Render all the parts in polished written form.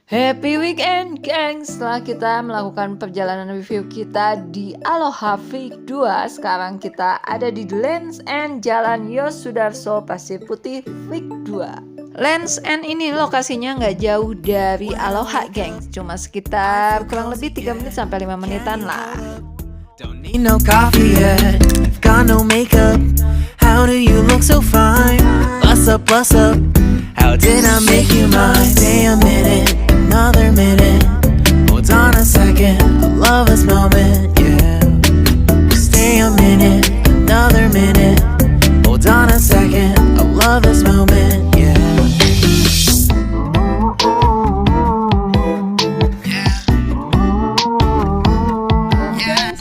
Happy weekend, geng! Setelah kita melakukan perjalanan review kita di Aloha Week 2, sekarang kita ada di Lands End Jalan Yosudarso Pasir Putih Week 2. Lands End ini lokasinya nggak jauh dari Aloha, geng. Cuma sekitar kurang lebih 3 menit sampai 5 menitan lah. Don't need no coffee yet, got no makeup. How do you look so fine? Bust up, how did I make you mine? Stay a minute, another minute. Hold on a second, I love this moment, yeah. Stay a minute, another minute. Hold on a second, I love this moment, yeah.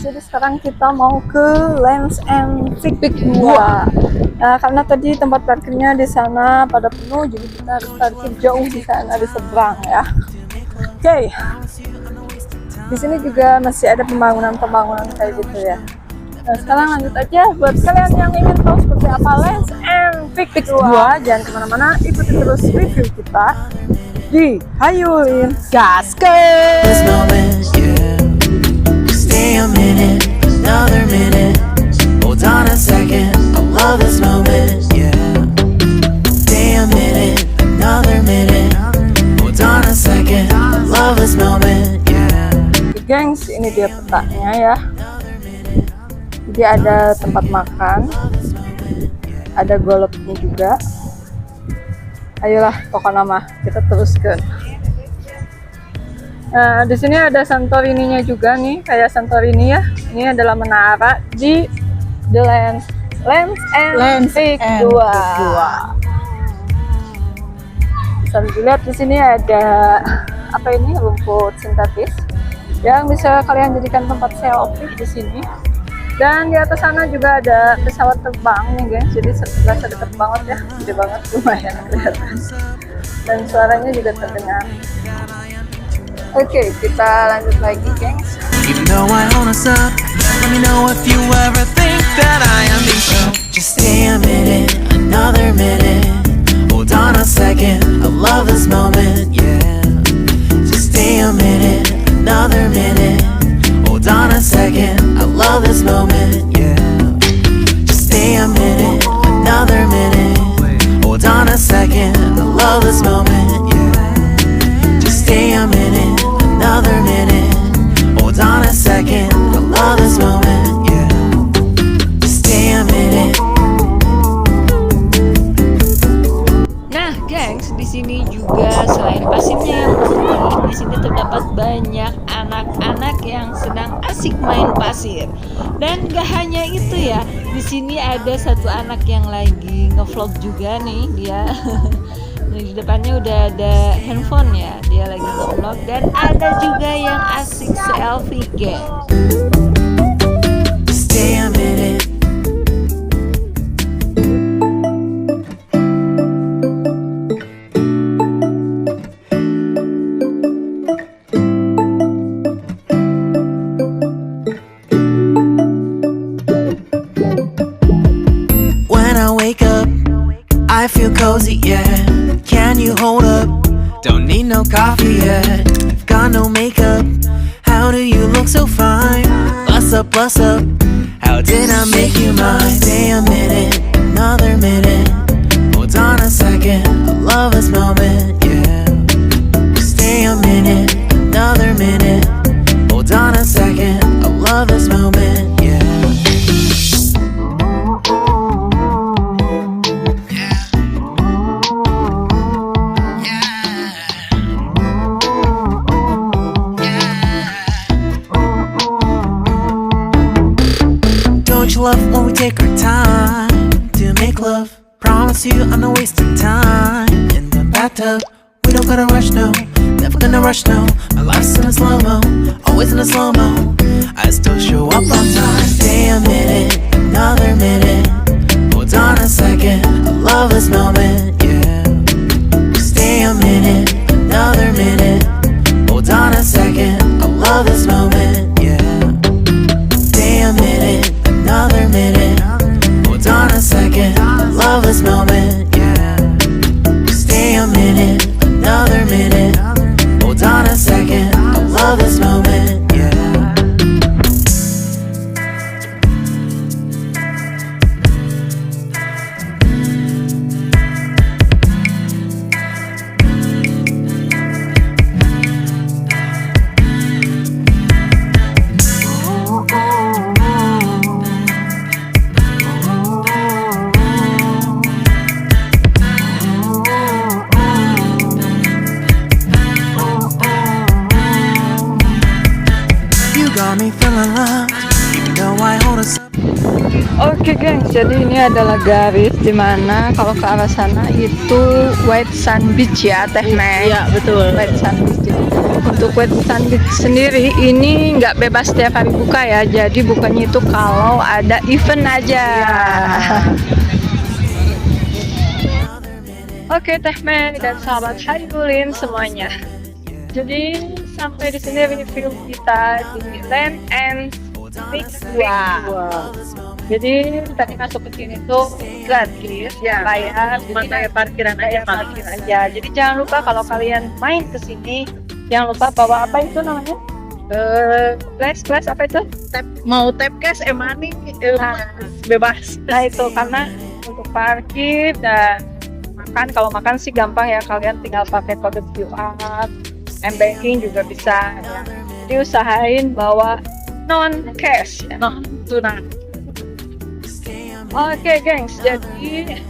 Jadi sekarang kita mau ke Lands End Week 2. Nah, karena tadi tempat parkirnya di sana pada penuh, jadi kita harus parkir jauh di sana di seberang ya. Oke. Di sini juga masih ada pembangunan kayak gitu ya. Nah, sekarang lanjut aja buat kalian yang ingin tahu seperti apa Lands End Week 2, jangan kemana-mana, ikuti terus review kita di Hayuin Gasket. This moment, yeah. Stay a minute, another minute. Hold on a second, I love this moment, yeah. Stay a minute, another minute. Hold on a second, I love this moment, yeah. Gengs, ini dia petanya ya. Jadi ada tempat makan, ada golopnya juga. Ayolah, pokok nama kita teruskan. Nah, di sini ada Santorininya juga nih, kayak Santorini ya. Ini adalah menara di The Lands End Week 2. Bisa dilihat di sini ada apa ini, rumput sintetis yang bisa kalian jadikan tempat selfie di sini. Dan di atas sana juga ada pesawat terbang nih, guys. Jadi serasa deket banget ya, gede banget, lumayan kelihatan. Dan suaranya juga terdengar. Oke, kita lanjut lagi, gengs. Even though I own us up, let me know if you ever think that I am being so. Just stay a minute, another minute. Hold on a second, I love this moment, yeah. Just stay a minute, another minute. Hold on a second, I love this moment, yeah. Just stay a minute, another minute. Hold on a second, I love this moment, yeah. Just stay a minute, another minute. Hold on a second, I love this moment, yeah. Just stay a minute. Nah, gengs, di sini juga selain pasirnya yang putih, di sini terdapat banyak anak-anak yang sedang asik main pasir. Dan gak hanya itu ya, di sini ada satu anak yang lagi ngevlog juga nih dia. Di depannya udah ada handphone ya, dia lagi ngevlog. Dan ada juga yang asik selfie, gengs. Stay a minute. When I wake up, I feel cozy, yeah. Can you hold up? Don't need no coffee yet, got no makeup. How do you look so fine? Bust up, how did I make you mine? Stay a minute, another minute. Hold on a second, I love this moment, yeah. Stay a minute, another minute. Hold on a second, I love this moment, yeah. Don't you love when we take our time to make love? Promise you I'm not wasting time in the bathtub. We don't gotta rush, no, never gonna rush, no. My life's in a slow-mo, always in a slow-mo. I still show up on time. Stay a minute, another minute. Hold on a second, I love this moment, yeah. Stay a minute, another minute. Hold on a second, I love this moment, yeah. Stay a minute, another minute. Hold on a second, I love this moment, yeah. Stay a minute, another minute. Hold got me feeling loved. Even though I hold us. Oke gengs, jadi ini adalah garis dimana kalau ke arah sana itu White Sand Beach ya Teh Meg. Iya betul. White Sand Beach. Jadi, untuk White Sand Beach sendiri ini nggak bebas setiap hari buka ya. Jadi bukanya itu kalau ada event aja. Oke Teh Meg dan sahabat Hairulin semuanya. Jadi sampai di sini review kita di Land and Speak 2. Jadi tadi masuk ke sini tuh gratis, Ya. bayar, Cuma jadi kayak parkiran aja, kayak parkir aja. Jadi jangan lupa kalau kalian main ke sini, jangan lupa bawa apa itu namanya? Flash apa itu? Mau tap cash, money, Nah. bebas. Nah itu karena untuk parkir dan makan, kalau makan sih gampang ya, kalian tinggal pakai kode QR, m-banking juga bisa ya. Jadi usahain bawa non cash ya. Nah, tunai. Oke gengs, jadi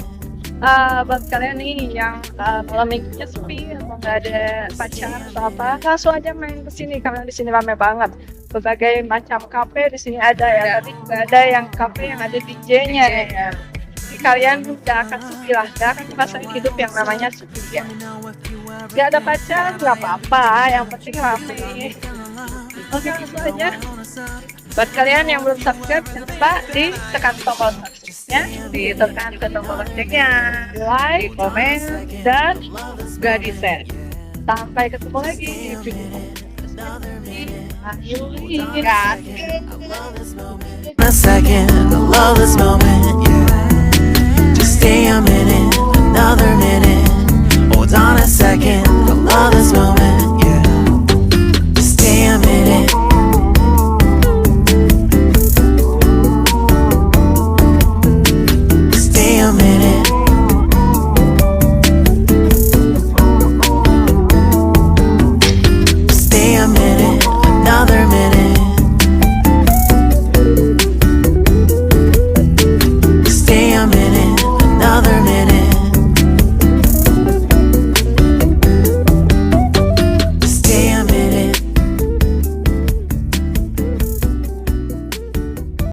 buat kalian nih yang malam minggunya sepi atau nggak ada pacar atau apa, langsung aja main ke sini karena di sini rame banget. Berbagai macam kafe di sini ada ya. Tadi juga ada yang kafe yang ada DJ-nya ya. Jadi kalian nggak akan sepi lah, nggak akan ngerasain hidup yang namanya sepi ya. Nggak ada pacar nggak apa-apa, yang penting rame. Oke gitu aja. Buat kalian yang belum subscribe, jangan lupa ditekan tombol subscribe-nya, ditekan ke tombol loncengnya, like, komen, dan juga di share. Sampai ketemu lagi di video selanjutnya. A second, I love this moment, yeah. Just stay a minute, another minute. Hold on a second, I love this moment.